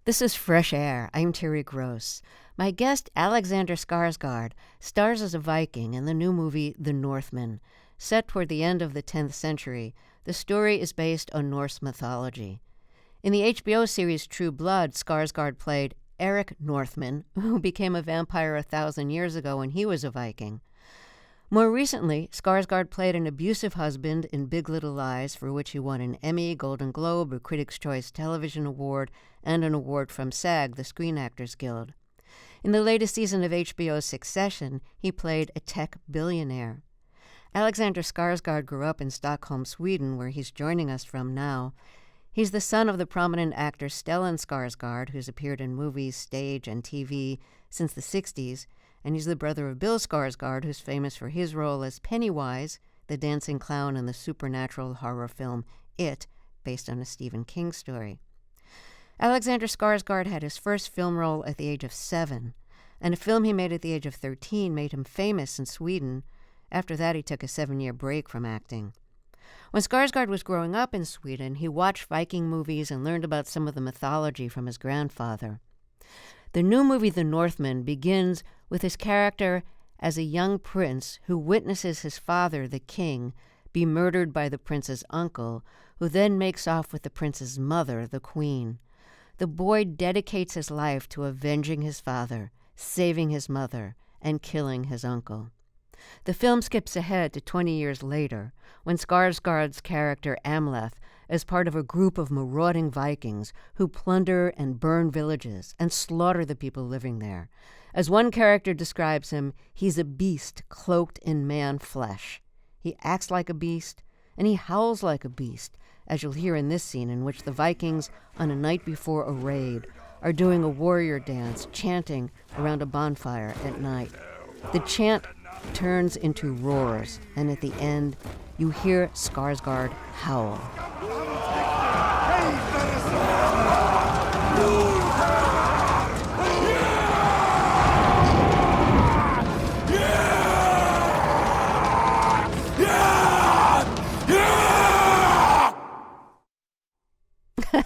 This is Fresh Air. I'm Terry Gross. My guest, Alexander Skarsgård, stars as a Viking in the new movie The Northman. Set toward the end of the 10th century, the story is based on Norse mythology. In the HBO series True Blood, Skarsgård played Eric Northman, who became a vampire 1,000 years ago when he was a Viking. More recently, Skarsgård played an abusive husband in Big Little Lies, for which he won an Emmy, Golden Globe, a Critics' Choice Television Award, and an award from SAG, the Screen Actors Guild. In the latest season of HBO's Succession, he played a tech billionaire. Alexander Skarsgård grew up in Stockholm, Sweden, where he's joining us from now. He's the son of the prominent actor Stellan Skarsgård, who's appeared in movies, stage, and TV since the 60s, and he's the brother of Bill Skarsgård, who's famous for his role as Pennywise, the dancing clown in the supernatural horror film It, based on a Stephen King story. Alexander Skarsgård had his first film role at the age of 7, and a film he made at the age of 13 made him famous in Sweden. After that, he took a 7-year break from acting. When Skarsgård was growing up in Sweden, he watched Viking movies and learned about some of the mythology from his grandfather. The new movie The Northman begins with his character as a young prince who witnesses his father, the king, be murdered by the prince's uncle, who then makes off with the prince's mother, the queen. The boy dedicates his life to avenging his father, saving his mother, and killing his uncle. The film skips ahead to 20 years later, when Skarsgård's character Amleth is part of a group of marauding Vikings who plunder and burn villages and slaughter the people living there. As one character describes him, he's a beast cloaked in man flesh. He acts like a beast, and he howls like a beast, as you'll hear in this scene in which the Vikings, on a night before a raid, are doing a warrior dance, chanting around a bonfire at night. The chant turns into roars, and at the end, you hear Skarsgård howl.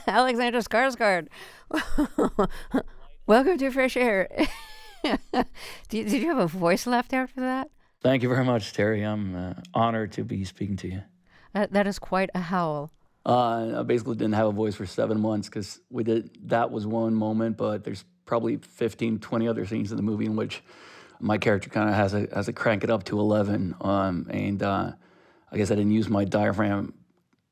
Alexander Skarsgård, welcome to Fresh Air. Did you have a voice left after that? Thank you very much, Terry. I'm honored to be speaking to you. That is quite a howl. I basically didn't have a voice for 7 months because that was one moment, but there's probably 15, 20 other scenes in the movie in which my character kind of has to crank it up to 11. And I guess I didn't use my diaphragm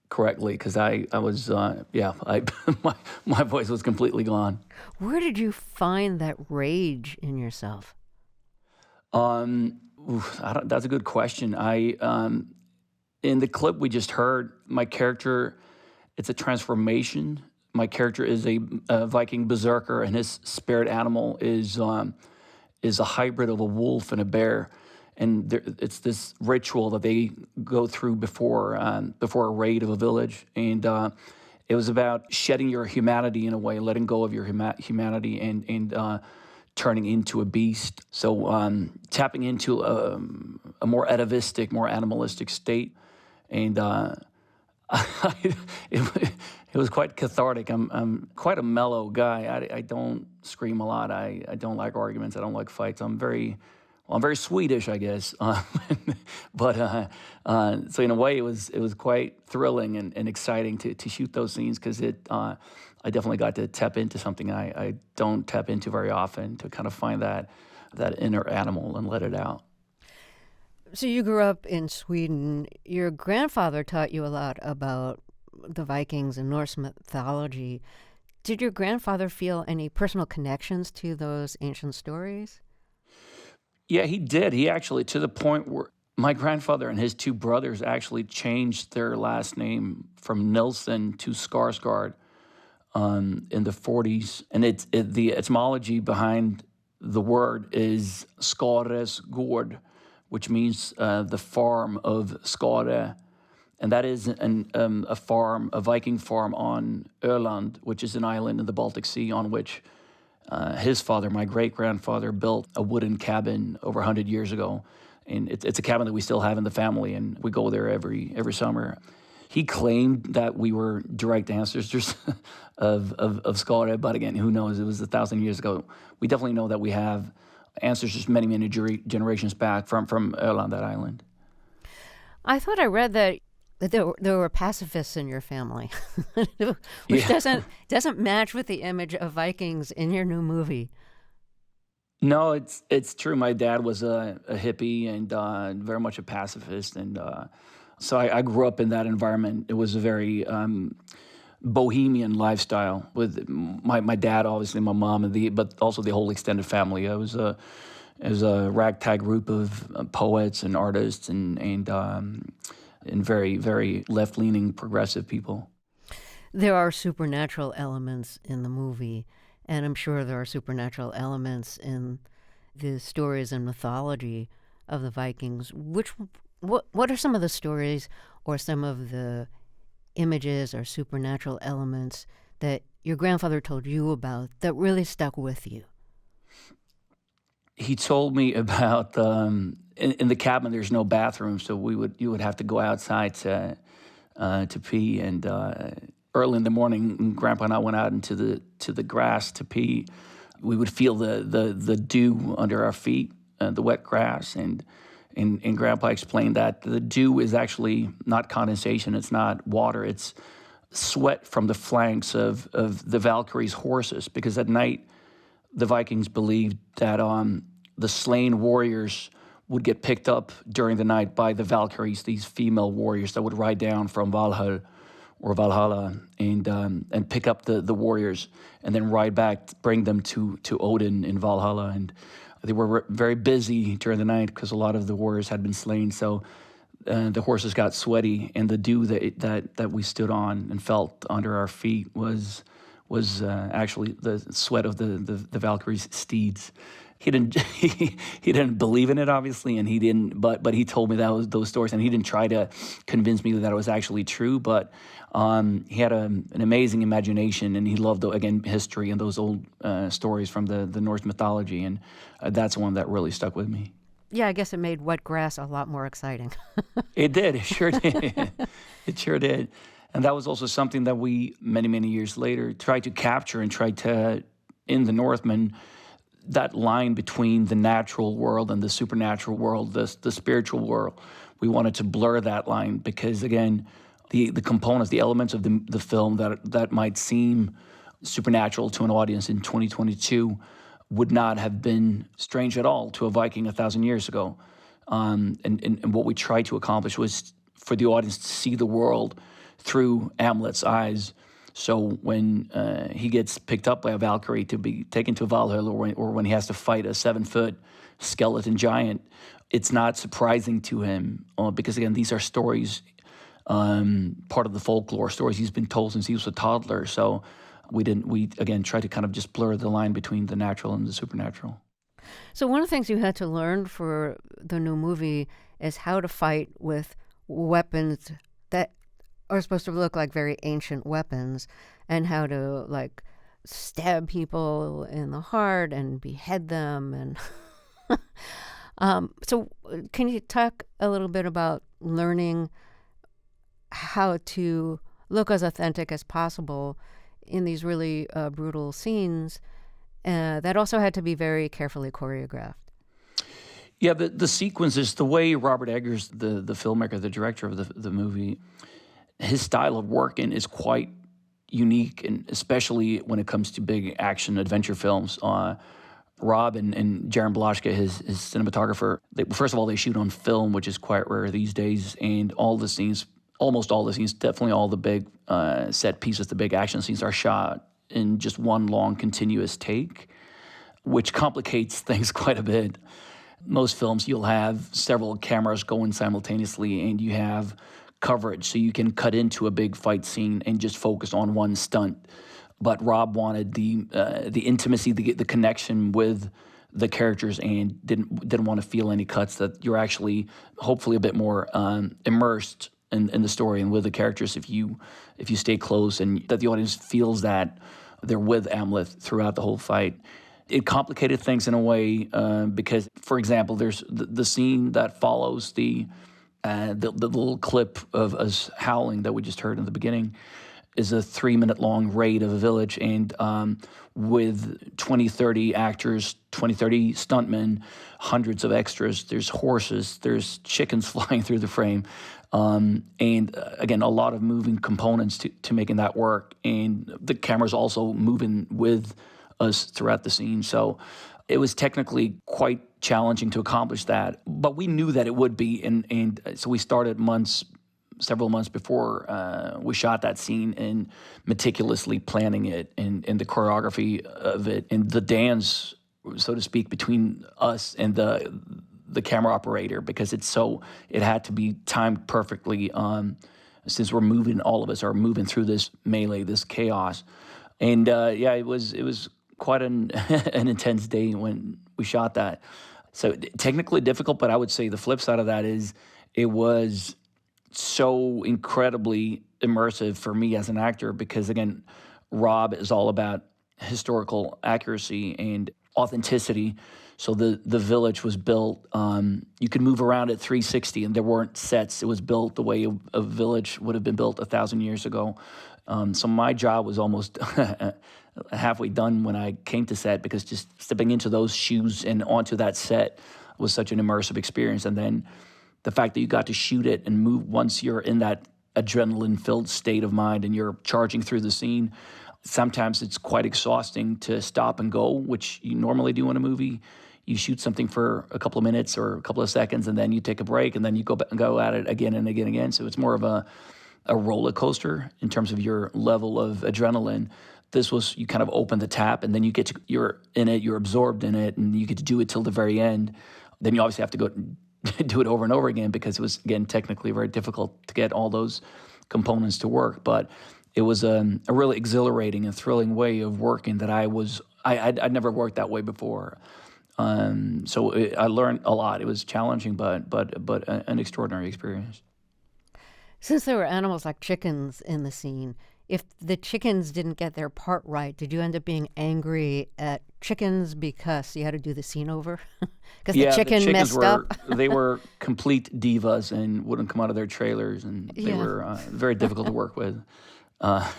correctly because I was, my voice was completely gone. Where did you find that rage in yourself? That's a good question. In the clip we just heard, my character, it's a transformation. My character is a Viking berserker, and his spirit animal is a hybrid of a wolf and a bear. And it's this ritual that they go through before a raid of a village. And it was about shedding your humanity in a way, letting go of your humanity and turning into a beast. So tapping into a more atavistic, more animalistic state. And it was quite cathartic. I'm quite a mellow guy. I don't scream a lot. I don't like arguments. I don't like fights. I'm very Swedish, I guess. But so in a way, it was quite thrilling and exciting to shoot those scenes because I definitely got to tap into something I don't tap into very often, to kind of find that inner animal and let it out. So you grew up in Sweden. Your grandfather taught you a lot about the Vikings and Norse mythology. Did your grandfather feel any personal connections to those ancient stories? Yeah, he did. He actually, to the point where my grandfather and his 2 brothers actually changed their last name from Nilsson to Skarsgård in the 40s. And the etymology behind the word is Skarsgård, which means the farm of Skare. And that is a Viking farm on Öland, which is an island in the Baltic Sea on which his father, my great-grandfather, built a wooden cabin over 100 years ago. And it's a cabin that we still have in the family, and we go there every summer. He claimed that we were direct ancestors of Skåre, but again, who knows? It was 1,000 years ago. We definitely know that we have ancestors many, many generations back from Öland, that island. I thought I read that there were pacifists in your family, which Yeah. doesn't match with the image of Vikings in your new movie. No, it's true. My dad was a hippie and very much a pacifist, and so I grew up in that environment. It was a very bohemian lifestyle with my dad, obviously, my mom, but also the whole extended family. It was a ragtag group of poets and artists and very, very left-leaning progressive people. There are supernatural elements in the movie, and I'm sure there are supernatural elements in the stories and mythology of the Vikings. What are some of the stories or some of the images or supernatural elements that your grandfather told you about that really stuck with you? He told me about in the cabin. There's no bathroom, so you would have to go outside to pee. And early in the morning, Grandpa and I went out into the grass to pee. We would feel the dew under our feet, the wet grass, and Grandpa explained that the dew is actually not condensation. It's not water. It's sweat from the flanks of the Valkyries' horses, because at night the Vikings believed that the slain warriors would get picked up during the night by the Valkyries, these female warriors that would ride down from Valhalla and pick up the warriors and then ride back, bring them to Odin in Valhalla. And they were very busy during the night because a lot of the warriors had been slain. So the horses got sweaty, and the dew that we stood on and felt under our feet was actually the sweat of the Valkyries' steeds. He didn't he didn't believe in it, obviously, and he didn't. But he told me those stories, and he didn't try to convince me that it was actually true. But he had an amazing imagination, and he loved history and those old stories from the Norse mythology, and that's one that really stuck with me. Yeah, I guess it made wet grass a lot more exciting. It did. It sure did. It sure did. And that was also something that we, many, many years later, tried to capture and tried to, in the Northman, that line between the natural world and the supernatural world, the spiritual world. We wanted to blur that line because, again, the components, the elements of the film that might seem supernatural to an audience in 2022 would not have been strange at all to a Viking 1,000 years ago. And what we tried to accomplish was for the audience to see the world through Amlet's eyes. So when he gets picked up by a Valkyrie to be taken to Valhalla, or when he has to fight a 7-foot skeleton giant, it's not surprising to him because, again, these are stories, part of the folklore, stories he's been told since he was a toddler. So we again try to kind of just blur the line between the natural and the supernatural. So one of the things you had to learn for the new movie is how to fight with weapons that are supposed to look like very ancient weapons, and how to like stab people in the heart and behead them. And so can you talk a little bit about learning how to look as authentic as possible in these really brutal scenes that also had to be very carefully choreographed? Yeah, the sequences, the way Robert Eggers, the filmmaker, the director of the movie, his style of working is quite unique, and especially when it comes to big action adventure films. Rob and Jaron Blaschke, his cinematographer, first of all, they shoot on film, which is quite rare these days, and almost all the scenes, definitely all the big set pieces, the big action scenes are shot in just one long continuous take, which complicates things quite a bit. Most films, you'll have several cameras going simultaneously, and you have coverage, so you can cut into a big fight scene and just focus on one stunt. But Rob wanted the intimacy, the connection with the characters, and didn't want to feel any cuts. That you're actually hopefully a bit more immersed in the story and with the characters if you stay close, and that the audience feels that they're with Amleth throughout the whole fight. It complicated things in a way because, for example, there's the scene that follows the The little clip of us howling that we just heard in the beginning is a 3-minute-long raid of a village, and with 20, 30 actors, 20, 30 stuntmen, hundreds of extras. There's horses, there's chickens flying through the frame, and again, a lot of moving components to making that work. And the camera's also moving with us throughout the scene. So it was technically quite challenging to accomplish that, but we knew that it would be, and so we started several months before we shot that scene and meticulously planning it and the choreography of it and the dance, so to speak, between us and the camera operator, because it had to be timed perfectly since all of us are moving through this melee, this chaos. And it was quite an intense day when we shot that. So technically difficult, but I would say the flip side of that is it was so incredibly immersive for me as an actor, because again, Rob is all about historical accuracy and authenticity. So the village was built, you could move around at 360 and there weren't sets. It was built the way a village would have been built 1,000 years ago. So my job was almost halfway done when I came to set, because just stepping into those shoes and onto that set was such an immersive experience. And then the fact that you got to shoot it and move once you're in that adrenaline-filled state of mind and you're charging through the scene, sometimes it's quite exhausting to stop and go, which you normally do in a movie. You shoot something for a couple of minutes or a couple of seconds, and then you take a break, and then you go at it again and again and again. So it's more of a roller coaster in terms of your level of adrenaline. This was, you kind of open the tap, and then you're in it, you're absorbed in it, and you get to do it till the very end. Then you obviously have to go do it over and over again, because it was, again, technically very difficult to get all those components to work. But it was a really exhilarating and thrilling way of working that I'd never worked that way before. So I learned a lot. It was challenging, but an extraordinary experience. Since there were animals like chickens in the scene, if the chickens didn't get their part right, did you end up being angry at chickens because you had to do the scene over? Because the chicken messed up? They were complete divas and wouldn't come out of their trailers, and they were very difficult to work with. But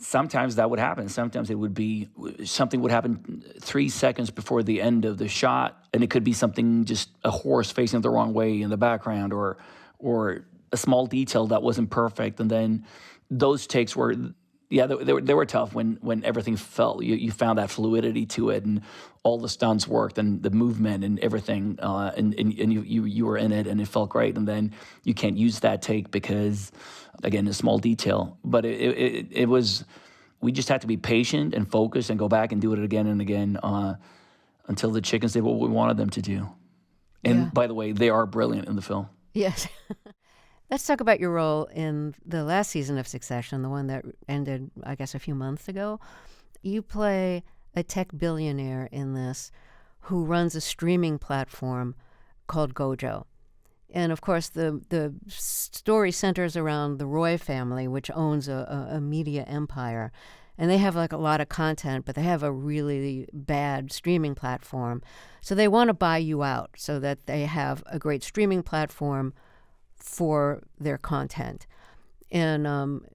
sometimes that would happen. Sometimes it would be, something would happen 3 seconds before the end of the shot, and it could be something, just a horse facing the wrong way in the background, or a small detail that wasn't perfect. And then those takes were, they were tough when everything felt, you found that fluidity to it, and all the stunts worked, and the movement and everything, and you were in it, and it felt great. And then you can't use that take because, again, a small detail. But it was, we just had to be patient and focused and go back and do it again and again until the chickens did what we wanted them to do. And by the way, they are brilliant in the film. Yes. Let's talk about your role in the last season of Succession, the one that ended, I guess, a few months ago. You play a tech billionaire in this who runs a streaming platform called Gojo. And, of course, the story centers around the Roy family, which owns a media empire. And they have, like, a lot of content, but they have a really bad streaming platform. So they want to buy you out so that they have a great streaming platform for their content. And,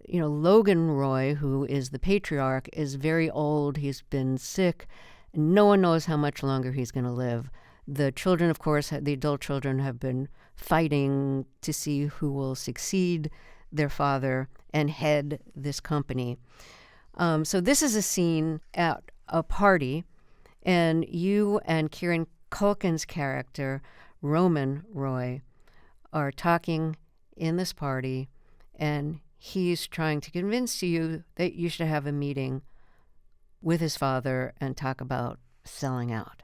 Logan Roy, who is the patriarch, is very old. He's been sick. No one knows how much longer he's going to live. The children, of course, the adult children have been fighting to see who will succeed their father and head this company. So this is a scene at a party, and you and Kieran Culkin's character, Roman Roy, are talking in this party, and he's trying to convince you that you should have a meeting with his father and talk about selling out.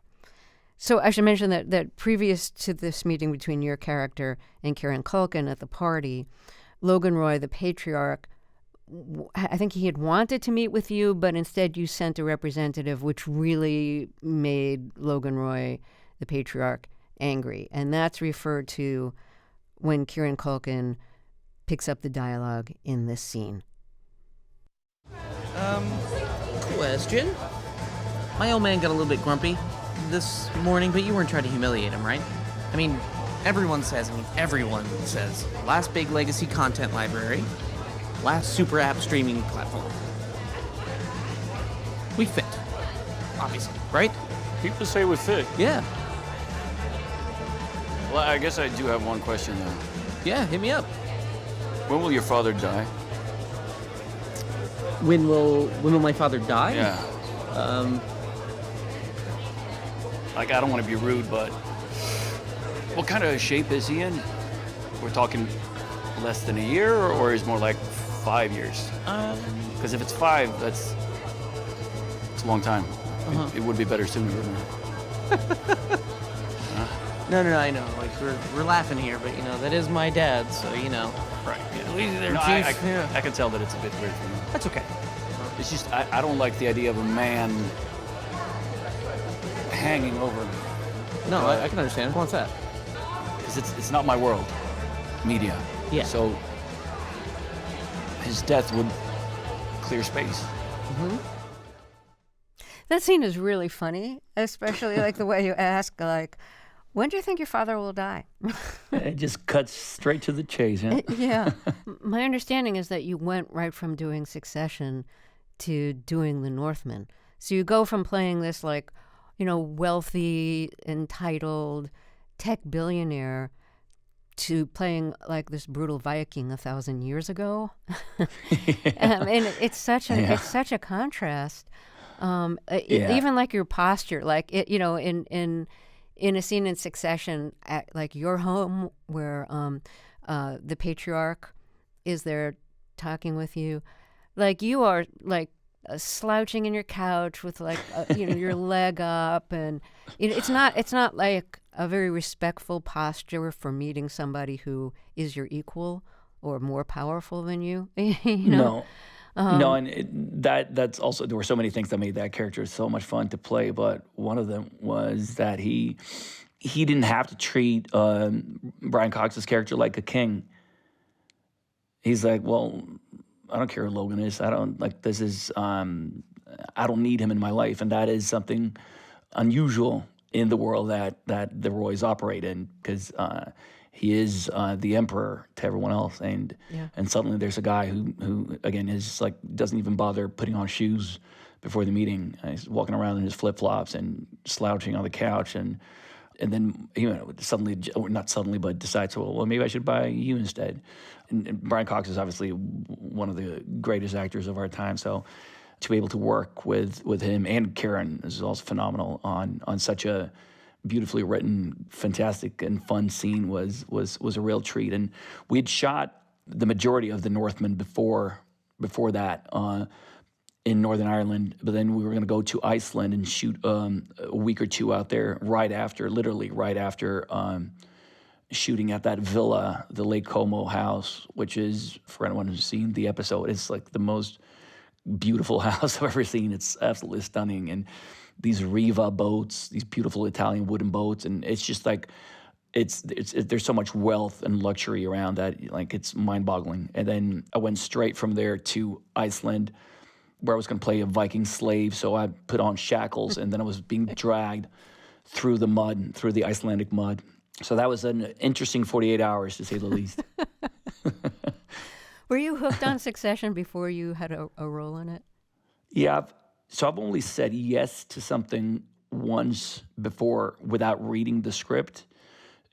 So I should mention that previous to this meeting between your character and Kieran Culkin at the party, Logan Roy, the patriarch, I think he had wanted to meet with you, but instead you sent a representative, which really made Logan Roy, the patriarch, angry. And that's referred to when Kieran Culkin picks up the dialogue in this scene. Question. My old man got a little bit grumpy this morning, but you weren't trying to humiliate him, right? I mean, everyone says, last big legacy content library, last super app streaming platform. We fit, obviously, right? People say we fit. Yeah. Well, I guess I do have one question, though. Yeah, hit me up. When will your father die? When will my father die? Yeah. Like, I don't want to be rude, but what kind of shape is he in? We're talking less than a year, or is more like 5 years? Because if it's 5, it's a long time. It would be better sooner, wouldn't it? No, I know. Like, we're laughing here, but, that is my dad, so, Right. Yeah. Easy there, No, Chief. I can tell that it's a bit weird for me. That's okay. It's just, I don't like the idea of a man hanging over me. No, I can understand. What's that? Because it's not my world. Media. Yeah. So his death would clear space. Mm-hmm. That scene is really funny, especially like the way you ask, like, when do you think your father will die? It just cuts straight to the chase, huh? Yeah. My understanding is that you went right from doing Succession to doing The Northman. So you go from playing this, like, wealthy, entitled tech billionaire to playing like this brutal Viking 1,000 years ago. And it's such a contrast. Even like your posture, like in a scene in Succession, at like your home where the patriarch is there talking with you, like you are like slouching in your couch with like your leg up, and it's not like a very respectful posture for meeting somebody who is your equal or more powerful than you. No. No, and that's also, there were so many things that made that character so much fun to play, but one of them was that he didn't have to treat Brian Cox's character like a king. He's like, well, I don't care who Logan is. I don't need him in my life, and that is something unusual in the world that the Roys operate in, because he is the emperor to everyone else, and suddenly there's a guy who again is like doesn't even bother putting on shoes before the meeting. He's walking around in his flip flops and slouching on the couch, and then suddenly, or not suddenly, but decides, well, maybe I should buy you instead. And Brian Cox is obviously one of the greatest actors of our time, so to be able to work with him, and Karen is also phenomenal on such a beautifully written, fantastic, and fun scene was a real treat. And we'd shot the majority of The Northman before that in Northern Ireland, but then we were going to go to Iceland and shoot a week or two out there literally right after shooting at that villa, the Lake Como house, which is, for anyone who's seen the episode, it's like the most beautiful house I've ever seen. It's absolutely stunning. And these Riva boats, these beautiful Italian wooden boats, and it's just like, there's so much wealth and luxury around that, like, it's mind-boggling. And then I went straight from there to Iceland, where I was going to play a Viking slave, so I put on shackles, and then I was being dragged through the Icelandic mud. So that was an interesting 48 hours, to say the least. Were you hooked on Succession before you had a role in it? Yeah, so I've only said yes to something once before without reading the script.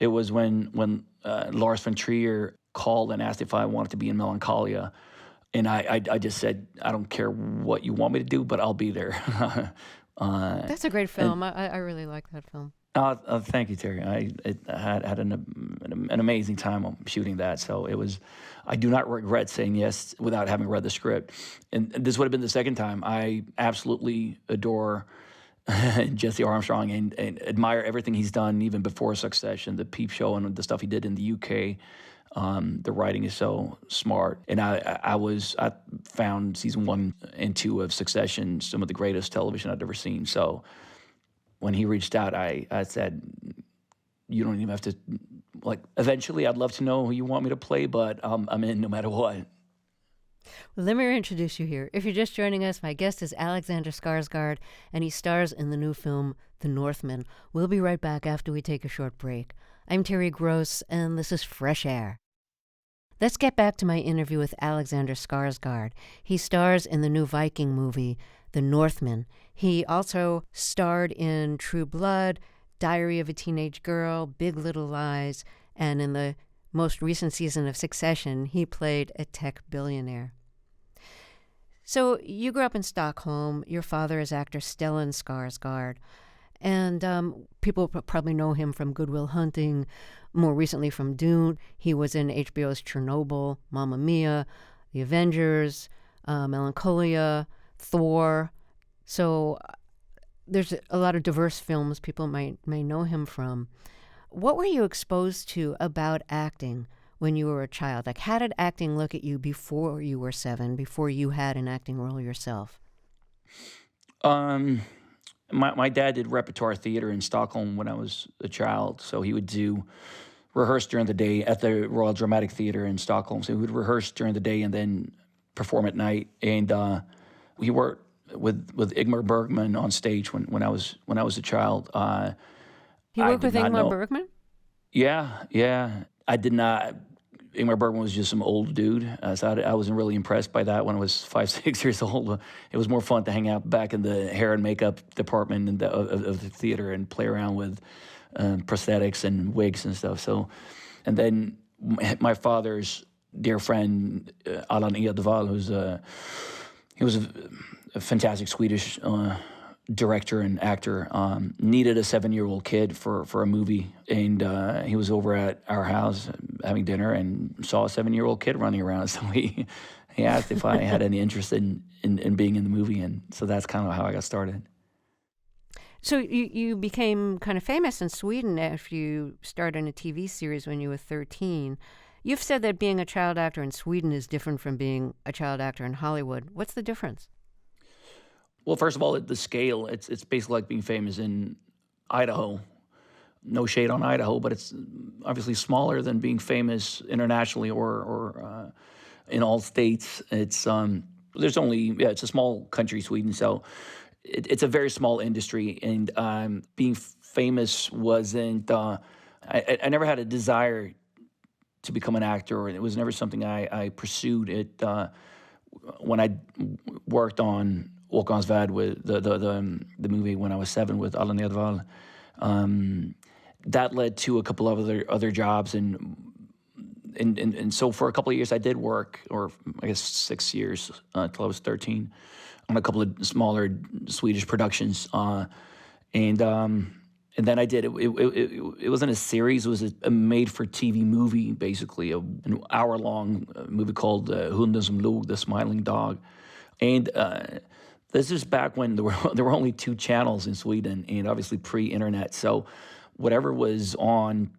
It was when Lars von Trier called and asked if I wanted to be in Melancholia. And I just said, I don't care what you want me to do, but I'll be there. That's a great film. I really like that film. Thank you, Terry. I had an amazing time shooting that. So I do not regret saying yes without having read the script. And this would have been the second time. I absolutely adore Jesse Armstrong and admire everything he's done even before Succession, the Peep Show and the stuff he did in the UK. The writing is so smart. And I found season 1 and 2 of Succession some of the greatest television I'd ever seen. So when he reached out, I said, you don't even have to, like, eventually I'd love to know who you want me to play, but I'm in no matter what. Well, let me introduce you here. If you're just joining us, my guest is Alexander Skarsgård, and he stars in the new film, The Northman. We'll be right back after we take a short break. I'm Terry Gross, and this is Fresh Air. Let's get back to my interview with Alexander Skarsgård. He stars in the new Viking movie, The Northman. He also starred in True Blood, Diary of a Teenage Girl, Big Little Lies, and in the most recent season of Succession, he played a tech billionaire. So you grew up in Stockholm. Your father is actor Stellan Skarsgård. And people probably know him from Good Will Hunting, more recently from Dune. He was in HBO's Chernobyl, Mamma Mia, The Avengers, Melancholia, Thor. So there's a lot of diverse films people may know him from. What were you exposed to about acting when you were a child? Like, how did acting look at you before you were 7, before you had an acting role yourself? My dad did repertoire theater in Stockholm when I was a child, so he would rehearse during the day at the Royal Dramatic Theater in Stockholm. So he would rehearse during the day and then perform at night. And he worked with Ingmar Bergman on stage when I was a child. You worked with Ingmar Bergman? Yeah. I did not. Ingmar Bergman was just some old dude, so I wasn't really impressed by that when I was 5, 6 years old. It was more fun to hang out back in the hair and makeup department of the theater and play around with prosthetics and wigs and stuff. So, and then my father's dear friend, Allan Edwall, he was a fantastic Swedish director and actor, needed a 7-year-old kid for a movie, and he was over at our house having dinner and saw a 7-year-old kid running around. So he asked if I had any interest in being in the movie, and so that's kind of how I got started. So you became kind of famous in Sweden after you starred in a TV series when you were 13. You've said that being a child actor in Sweden is different from being a child actor in Hollywood. What's the difference? Well, first of all, the scale, it's basically like being famous in Idaho. No shade on Idaho, but it's obviously smaller than being famous internationally or in all states. It's it's a small country, Sweden, so it's a very small industry, and being famous wasn't. I never had a desire to become an actor, and it was never something I pursued. When I worked on Åkerns Värld with the movie when I was 7 with Allan Edwall, that led to a couple of other jobs, and so for a couple of years I did work, or I guess 6 years till I was 13, on a couple of smaller Swedish productions, and then I did it wasn't a series, it was a made-for-TV movie, basically an hour-long movie called Hunden som log, The Smiling Dog, and this is back when there were only 2 channels in Sweden, and obviously pre-internet. So whatever was on,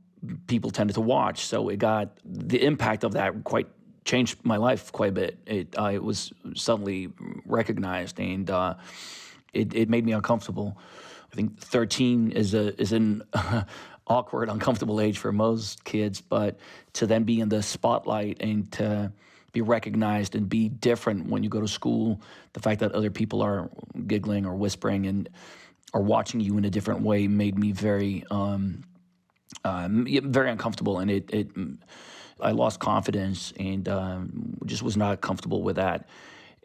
people tended to watch. So the impact of that changed my life quite a bit. It was suddenly recognized, and it made me uncomfortable. I think 13 is an awkward, uncomfortable age for most kids, but to then be in the spotlight and to be recognized and be different when you go to school, the fact that other people are giggling or whispering and are watching you in a different way made me very very uncomfortable, and I lost confidence and just was not comfortable with that,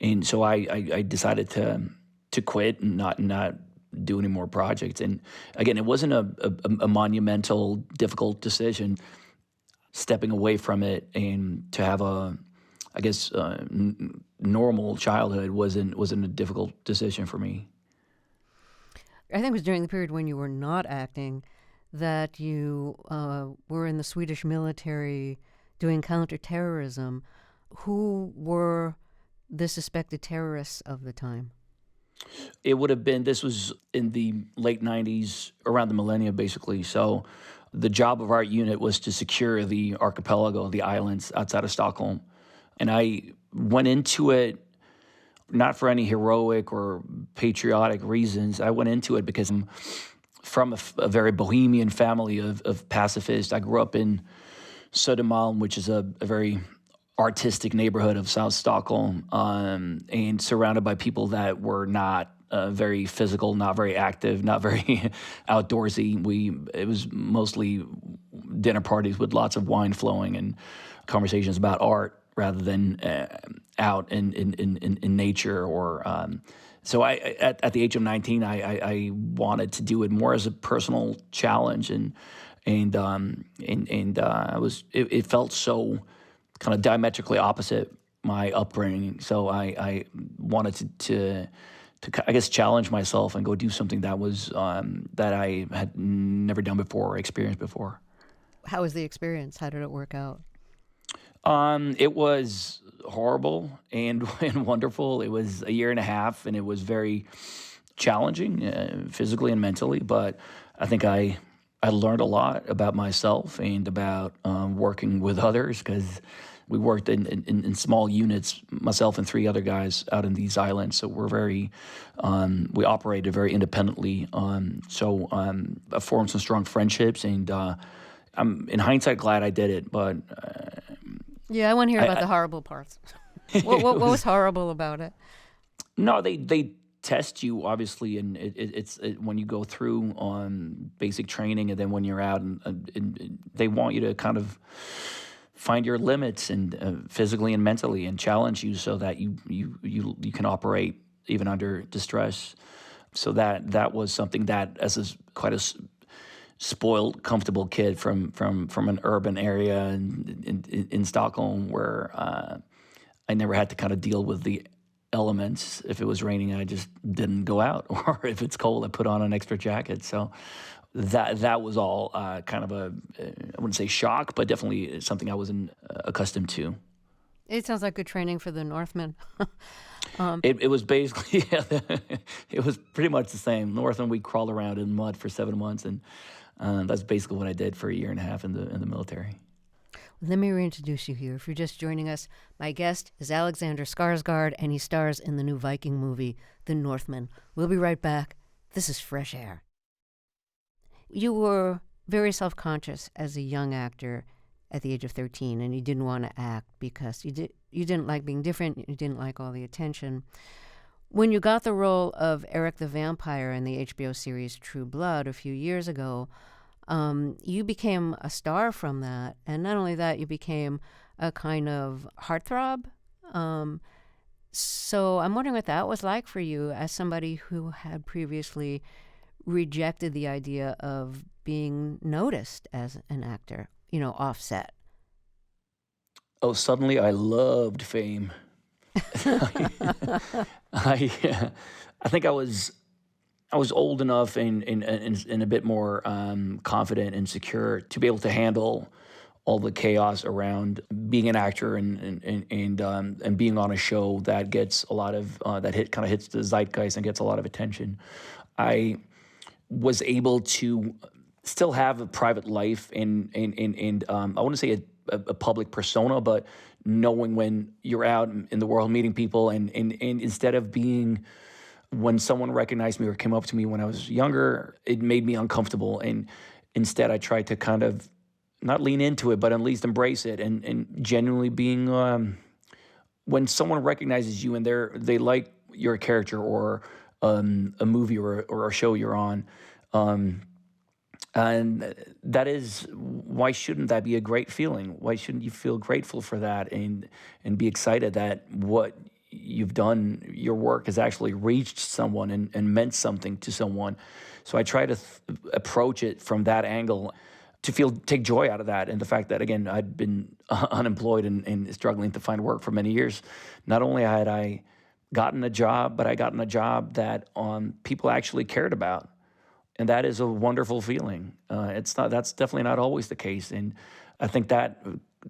and so I decided to quit and not do any more projects. And again, it wasn't a monumental, difficult decision. Stepping away from it and to have normal childhood wasn't a difficult decision for me. I think it was during the period when you were not acting that you were in the Swedish military doing counterterrorism. Who were the suspected terrorists of the time? It would have been, this was in the late 90s, around the millennium, basically. So the job of our unit was to secure the archipelago, the islands outside of Stockholm. And I went into it not for any heroic or patriotic reasons. I went into it because I'm from a very bohemian family of pacifists. I grew up in Södermalm, which is a very artistic neighborhood of South Stockholm, and surrounded by people that were not very physical, not very active, not very outdoorsy. It was mostly dinner parties with lots of wine flowing and conversations about art rather than out in nature or. So at the age of 19, I wanted to do it more as a personal challenge, and it felt so kind of diametrically opposite my upbringing. So I wanted to I guess challenge myself and go do something that was that I had never done before or experienced before. How was the experience? How did it work out? It was horrible and wonderful. It was a year and a half, and it was very challenging physically and mentally. But I think I learned a lot about myself and about working with others, because we worked in small units, myself and 3 other guys out in these islands. So we're very, we operated very independently. I formed some strong friendships, and I'm in hindsight glad I did it. But yeah, I want to hear about the horrible parts. What was horrible about it? No, they test you, obviously, and it's when you go through on basic training, and then when you're out, and they want you to kind of find your limits, and physically and mentally, and challenge you so that you can operate even under distress. So that was something that, as quite a spoiled, comfortable kid from an urban area in Stockholm, where I never had to kind of deal with the elements. If it was raining, I just didn't go out, or if it's cold, I put on an extra jacket. So that was all kind of I wouldn't say shock, but definitely something I wasn't accustomed to. It sounds like good training for the Northman. It was basically, it was pretty much the same. Northman, we crawled around in mud for 7 months, and that's basically what I did for a year and a half in the military. Let me reintroduce you here. If you're just joining us, my guest is Alexander Skarsgård, and he stars in the new Viking movie, The Northman. We'll be right back. This is Fresh Air. You were very self-conscious as a young actor at the age of 13, and you didn't want to act because you didn't like being different, you didn't like all the attention. When you got the role of Eric the Vampire in the HBO series True Blood a few years ago, you became a star from that. And not only that, you became a kind of heartthrob. So I'm wondering what that was like for you as somebody who had previously rejected the idea of being noticed as an actor, offset. Oh, suddenly I loved fame. I think I was old enough and a bit more confident and secure to be able to handle all the chaos around being an actor and being on a show that gets a lot of that hits the zeitgeist and gets a lot of attention. I was able to still have a private life and I wouldn't say a public persona, but knowing when you're out in the world meeting people and instead of being, when someone recognized me or came up to me when I was younger, it made me uncomfortable. And instead I tried to kind of not lean into it, but at least embrace it and genuinely being, when someone recognizes you and they like your character or a movie or a show you're on, and that is, why shouldn't that be a great feeling? Why shouldn't you feel grateful for that and be excited that what you've done, your work has actually reached someone and meant something to someone? So I try to approach it from that angle to take joy out of that. And the fact that, again, I'd been unemployed and struggling to find work for many years. Not only had I gotten a job, but I gotten a job that people actually cared about. And that is a wonderful feeling. That's definitely not always the case. And I think that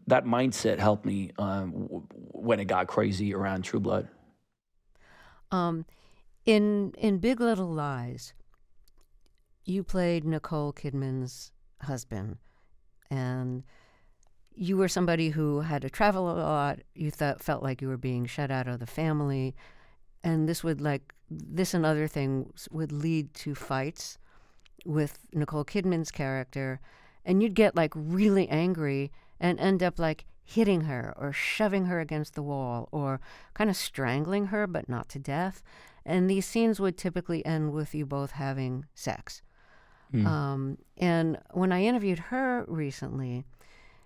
mindset helped me when it got crazy around True Blood. In Big Little Lies, you played Nicole Kidman's husband, and you were somebody who had to travel a lot. You felt like you were being shut out of the family, and this and other things would lead to fights with Nicole Kidman's character, and you'd get really angry and end up hitting her or shoving her against the wall or kind of strangling her, but not to death. And these scenes would typically end with you both having sex. And when I interviewed her recently,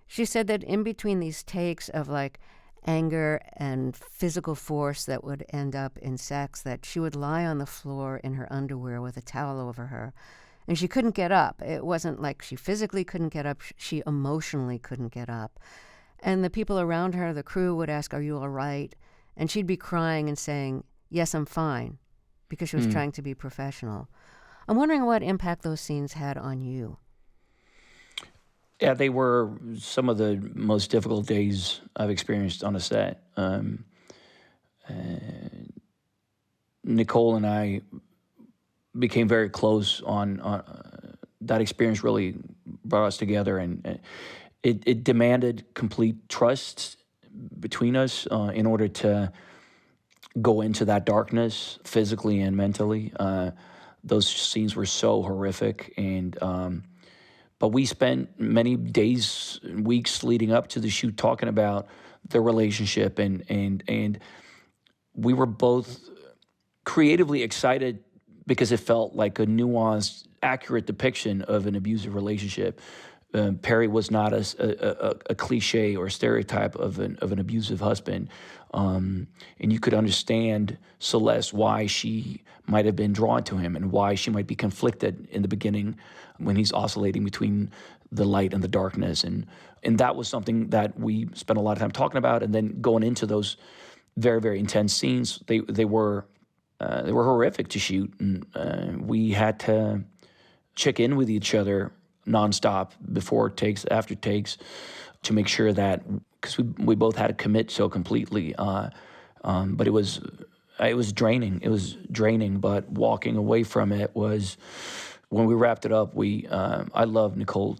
she said that in between these takes of like anger and physical force that would end up in sex, that she would lie on the floor in her underwear with a towel over her. And she couldn't get up. It wasn't like she physically couldn't get up, she emotionally couldn't get up. And the people around her, the crew, would ask, "Are you all right?" And she'd be crying and saying, "Yes, I'm fine," because she was trying to be professional. I'm wondering what impact those scenes had on you. Yeah, they were some of the most difficult days I've experienced on a set. Nicole and I became very close on that experience. Really brought us together, and it demanded complete trust between us in order to go into that darkness physically and mentally. Those scenes were so horrific, and but we spent many days and weeks leading up to the shoot talking about their relationship, and we were both creatively excited because it felt like a nuanced, accurate depiction of an abusive relationship. Perry was not a cliche or stereotype of an abusive husband, and you could understand Celeste, why she might have been drawn to him and why she might be conflicted in the beginning when he's oscillating between the light and the darkness, and that was something that we spent a lot of time talking about. And then going into those very, very intense scenes, they were horrific to shoot, and we had to check in with each other nonstop, before takes, after takes, to make sure that, because we both had to commit so completely. But it was draining. It was draining. But walking away from it was, when we wrapped it up, I love Nicole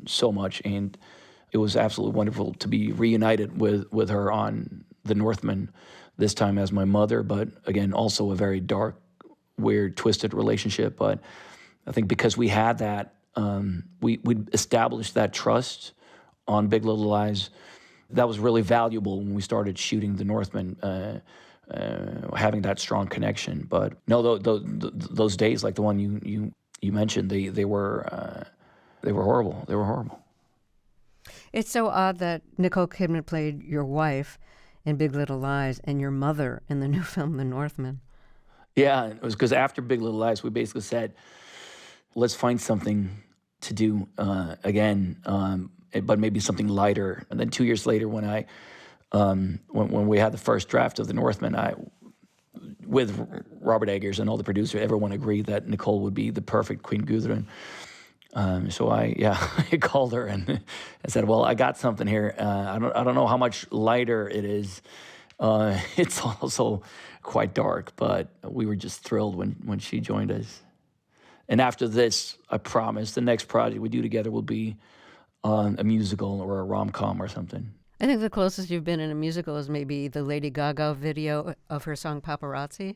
so much, and it was absolutely wonderful to be reunited with her on the Northman, this time as my mother, but again, also a very dark, weird, twisted relationship. But I think because we had that, we established that trust on Big Little Lies. That was really valuable when we started shooting the Northman, having that strong connection. But no, those days, like the one you mentioned, they were horrible. They were horrible. It's so odd that Nicole Kidman played your wife in Big Little Lies and your mother in the new film The Northman. Yeah, it was because after Big Little Lies, we basically said, let's find something to do again, but maybe something lighter. And then 2 years later, when when we had the first draft of The Northman, with Robert Eggers and all the producers, everyone agreed that Nicole would be the perfect Queen Gudrun. So I called her and I said, well, I got something here. I don't know how much lighter it is. It's also quite dark, but we were just thrilled when she joined us. And after this, I promise the next project we do together will be a musical or a rom-com or something. I think the closest you've been in a musical is maybe the Lady Gaga video of her song Paparazzi.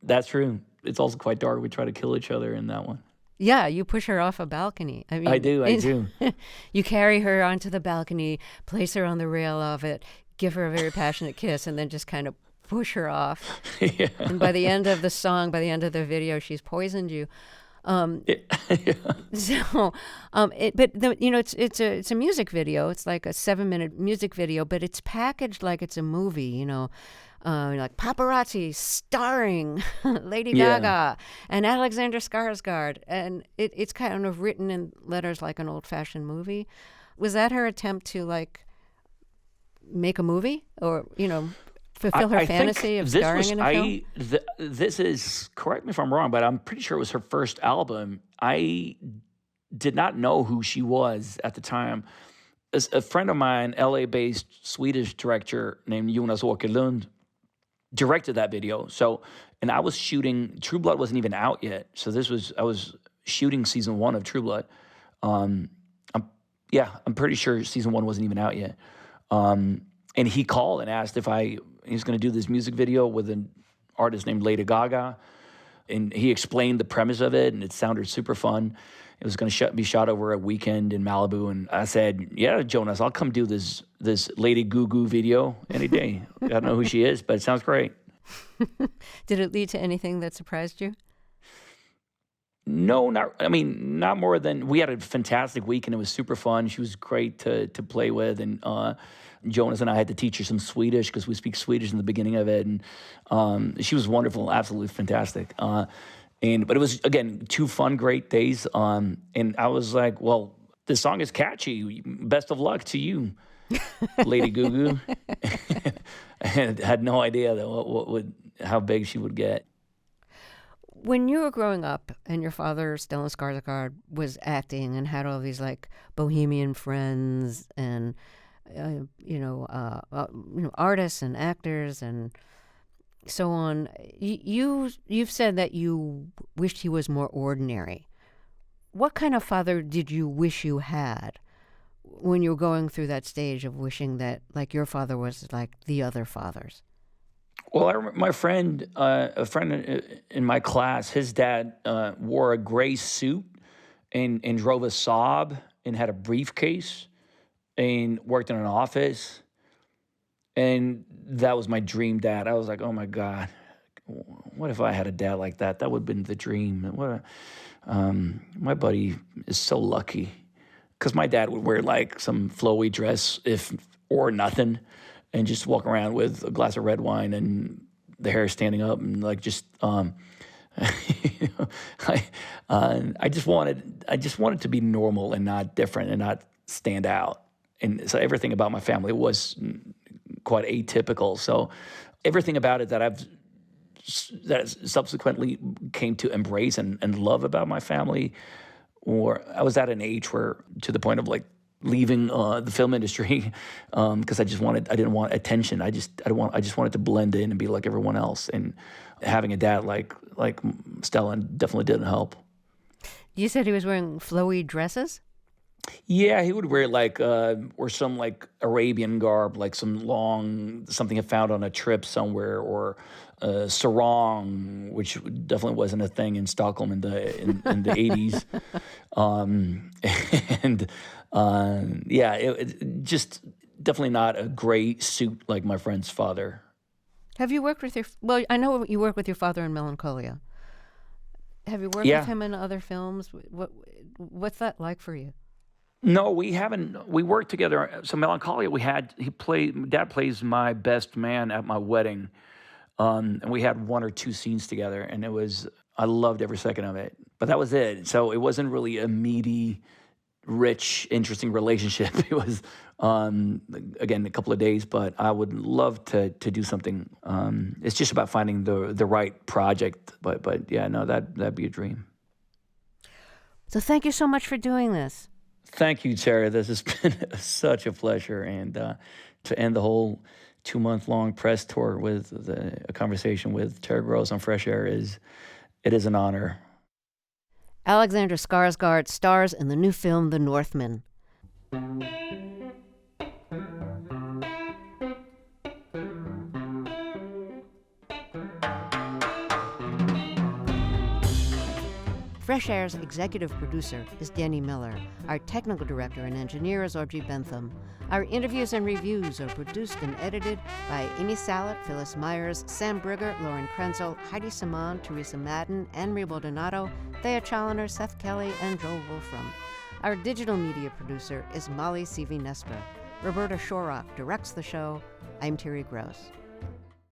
That's true. It's also quite dark. We try to kill each other in that one. Yeah, you push her off a balcony. I mean, I do. You carry her onto the balcony, place her on the rail of it, give her a very passionate kiss, and then just kind of push her off. Yeah. And by the end of the song, by the end of the video, she's poisoned you. It's a music video. It's like a 7-minute music video, but it's packaged like it's a movie. Like Paparazzi starring Lady Gaga and Alexander Skarsgård, and it's kind of written in letters like an old-fashioned movie. Was that her attempt to like make a movie, or fulfill her fantasy of starring in a film? This is, correct me if I'm wrong, but I'm pretty sure it was her first album. I did not know who she was at the time. A friend of mine, LA-based Swedish director named Jonas Åkerlund, directed that video. And I was shooting, True Blood wasn't even out yet. So I was shooting season 1 of True Blood. I'm pretty sure season 1 wasn't even out yet. And he called and asked if he was going to do this music video with an artist named Lady Gaga. And he explained the premise of it, and it sounded super fun. It was going to be shot over a weekend in Malibu. And I said, yeah, Jonas, I'll come do this Lady Goo video any day. I don't know who she is, but it sounds great. Did it lead to anything that surprised you? No, not more than we had a fantastic week and it was super fun. She was great to play with, and Jonas and I had to teach her some Swedish because we speak Swedish in the beginning of it, and she was wonderful, absolutely fantastic. But it was again 2 fun, great days. And I was like, well, this song is catchy. Best of luck to you, Lady Gaga. And had no idea that how big she would get. When you were growing up and your father, Stellan Skarsgård, was acting and had all these like bohemian friends and artists and actors and so on, you've said that you wished he was more ordinary. What kind of father did you wish you had when you were going through that stage of wishing that like your father was like the other fathers? Well, I remember my friend, a friend in my class, his dad wore a gray suit and drove a Saab and had a briefcase and worked in an office. And that was my dream dad. I was like, oh my God, what if I had a dad like that? That would have been the dream. My buddy is so lucky because my dad would wear like some flowy dress or nothing, and just walk around with a glass of red wine and the hair standing up and like just I just wanted to be normal and not different and not stand out. And so everything about my family was quite atypical. So everything about it that subsequently came to embrace and love about my family, or I was at an age where to the point of like leaving the film industry because I didn't want attention. I just wanted to blend in and be like everyone else. And having a dad like Stellan definitely didn't help. You said he was wearing flowy dresses? Yeah, he would wear like or some like Arabian garb, like something he found on a trip somewhere, or sarong, which definitely wasn't a thing in Stockholm in the 80s. It just definitely not a gray suit like my friend's father. Have you worked with I know you work with your father in Melancholia. Have you worked with him in other films? What's that like for you? No, we haven't. We worked together. So Melancholia, Dad plays my best man at my wedding. And we had 1 or 2 scenes together, and I loved every second of it. But that was it. So it wasn't really a meaty, rich, interesting relationship. It was, again, a couple of days, but I would love to do something. It's just about finding the right project. But yeah, no, that'd be a dream. So thank you so much for doing this. Thank you, Tara. This has been such a pleasure. And to end the whole 2-month-long press tour with a conversation with Tara Gross on Fresh Air is an honor. Alexander Skarsgård stars in the new film The Northman. Fresh Air's executive producer is Danny Miller. Our technical director and engineer is Audrey Bentham. Our interviews and reviews are produced and edited by Amy Salet, Phyllis Myers, Sam Brigger, Lauren Krenzel, Heidi Saman, Teresa Madden, Anne-Marie Baldonado, Thea Challoner, Seth Kelly, and Joel Wolfram. Our digital media producer is Molly Sivi-Nesper. Roberta Shorrock directs the show. I'm Terry Gross.